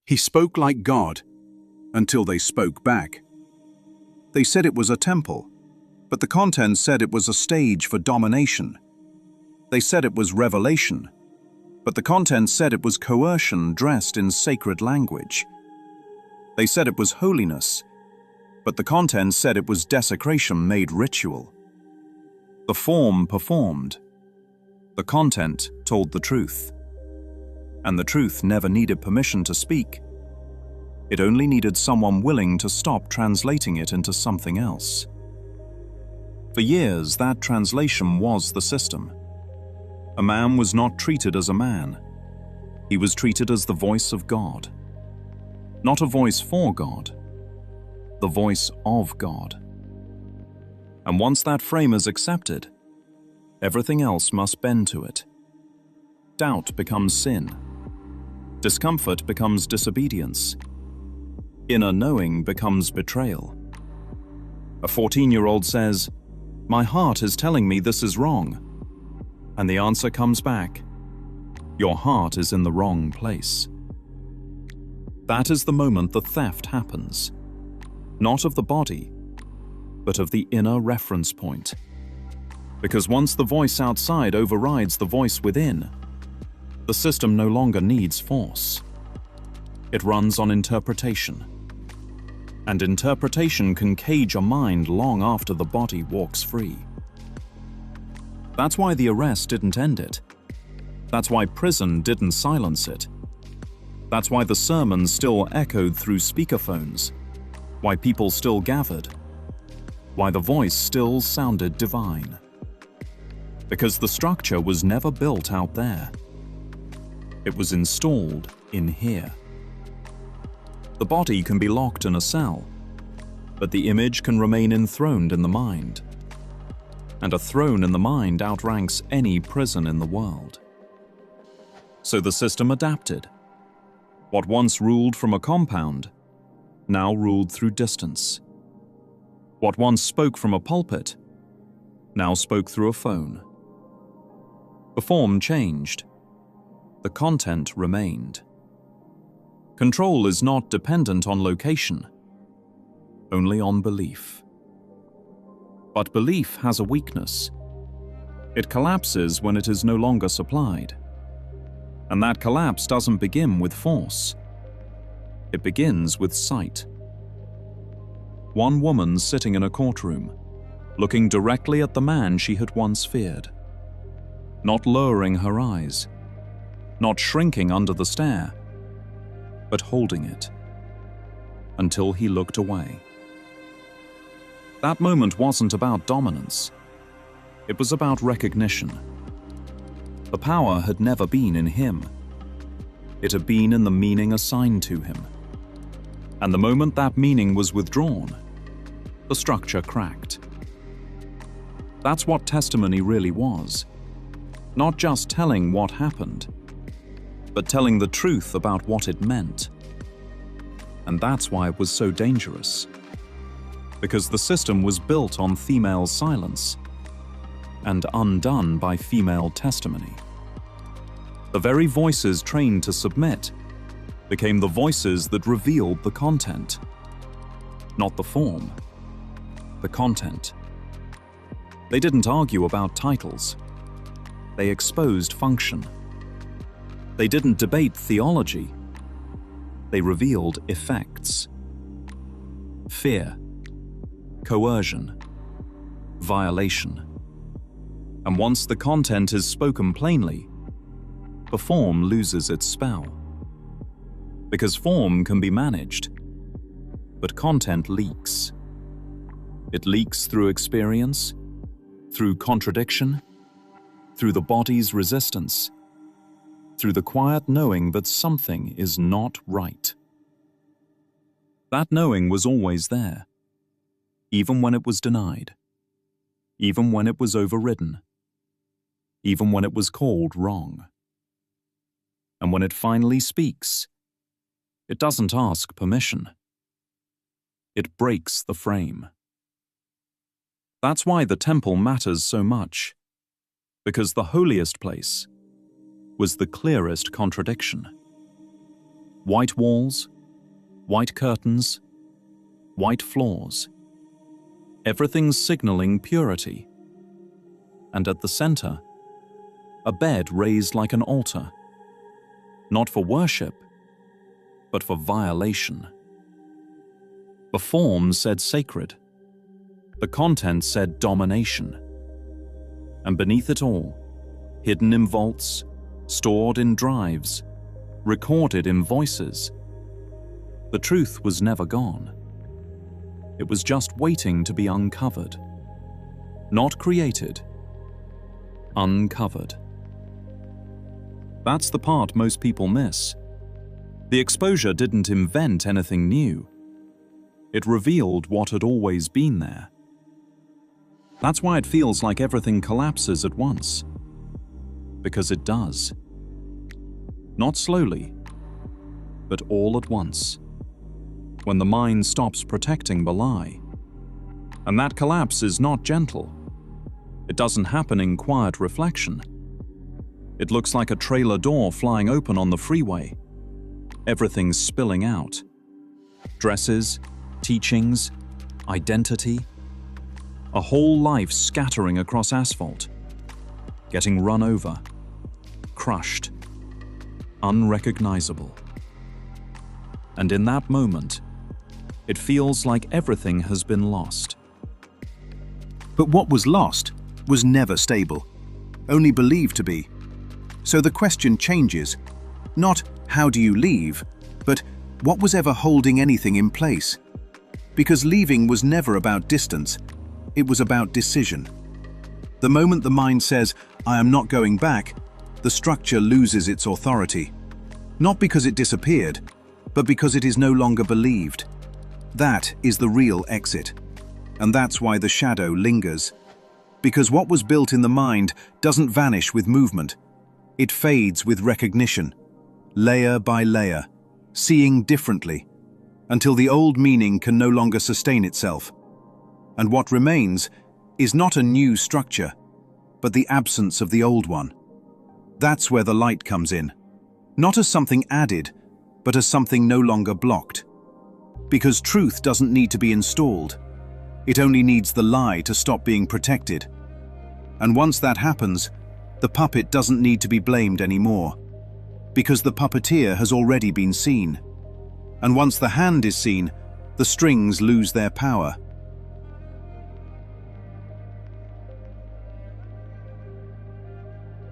He spoke like God, until they spoke back. They said it was a temple, but the content said it was a stage for domination. They said it was revelation, but the content said it was coercion dressed in sacred language. They said it was holiness, but the content said it was desecration made ritual. The form performed. The content told the truth. And the truth never needed permission to speak. It only needed someone willing to stop translating it into something else. For years, that translation was the system. A man was not treated as a man. He was treated as the voice of God. Not a voice for God, the voice of God. And once that frame is accepted, everything else must bend to it. Doubt becomes sin. Discomfort becomes disobedience. Inner knowing becomes betrayal. A 14-year-old says, "My heart is telling me this is wrong." And the answer comes back, "Your heart is in the wrong place." That is the moment the theft happens, not of the body, but of the inner reference point. Because once the voice outside overrides the voice within, the system no longer needs force. It runs on interpretation. And interpretation can cage a mind long after the body walks free. That's why the arrest didn't end it. That's why prison didn't silence it. That's why the sermon still echoed through speakerphones, why people still gathered, why the voice still sounded divine. Because the structure was never built out there. It was installed in here. The body can be locked in a cell, but the image can remain enthroned in the mind. And a throne in the mind outranks any prison in the world. So the system adapted. What once ruled from a compound, now ruled through distance. What once spoke from a pulpit, now spoke through a phone. The form changed. The content remained. Control is not dependent on location, only on belief. But belief has a weakness. It collapses when it is no longer supplied. And that collapse doesn't begin with force. It begins with sight. One woman sitting in a courtroom, looking directly at the man she had once feared. Not lowering her eyes, not shrinking under the stare, but holding it until he looked away. That moment wasn't about dominance. It was about recognition. The power had never been in him. It had been in the meaning assigned to him. And the moment that meaning was withdrawn, the structure cracked. That's what testimony really was. Not just telling what happened, but telling the truth about what it meant. And that's why it was so dangerous. Because the system was built on female silence and undone by female testimony. The very voices trained to submit became the voices that revealed the content. Not the form, the content. They didn't argue about titles. They exposed function. They didn't debate theology. They revealed effects. Fear, coercion, violation. And once the content is spoken plainly, the form loses its spell. Because form can be managed, but content leaks. It leaks through experience, through contradiction, through the body's resistance, through the quiet knowing that something is not right. That knowing was always there, even when it was denied, even when it was overridden, even when it was called wrong. And when it finally speaks, it doesn't ask permission. It breaks the frame. That's why the temple matters so much, because the holiest place was the clearest contradiction. White walls, white curtains, white floors. Everything's signaling purity. And at the center, a bed raised like an altar, not for worship, but for violation. The form said sacred. The content said domination. And beneath it all, hidden in vaults, stored in drives, recorded in voices, the truth was never gone. It was just waiting to be uncovered. Not created, uncovered. That's the part most people miss. The exposure didn't invent anything new. It revealed what had always been there. That's why it feels like everything collapses at once. Because it does. Not slowly, but all at once. When the mind stops protecting the lie. And that collapse is not gentle. It doesn't happen in quiet reflection. It looks like a trailer door flying open on the freeway. Everything's spilling out. Dresses, teachings, identity. A whole life scattering across asphalt. Getting run over. Crushed. Unrecognizable. And in that moment, it feels like everything has been lost. But what was lost was never stable, only believed to be. So the question changes, not how do you leave, but what was ever holding anything in place? Because leaving was never about distance, it was about decision. The moment the mind says, I am not going back, the structure loses its authority. Not because it disappeared, but because it is no longer believed. That is the real exit. And that's why the shadow lingers. Because what was built in the mind doesn't vanish with movement. It fades with recognition, layer by layer, seeing differently, until the old meaning can no longer sustain itself. And what remains is not a new structure, but the absence of the old one. That's where the light comes in. Not as something added, but as something no longer blocked. Because truth doesn't need to be installed. It only needs the lie to stop being protected. And once that happens, the puppet doesn't need to be blamed anymore. Because the puppeteer has already been seen. And once the hand is seen, the strings lose their power.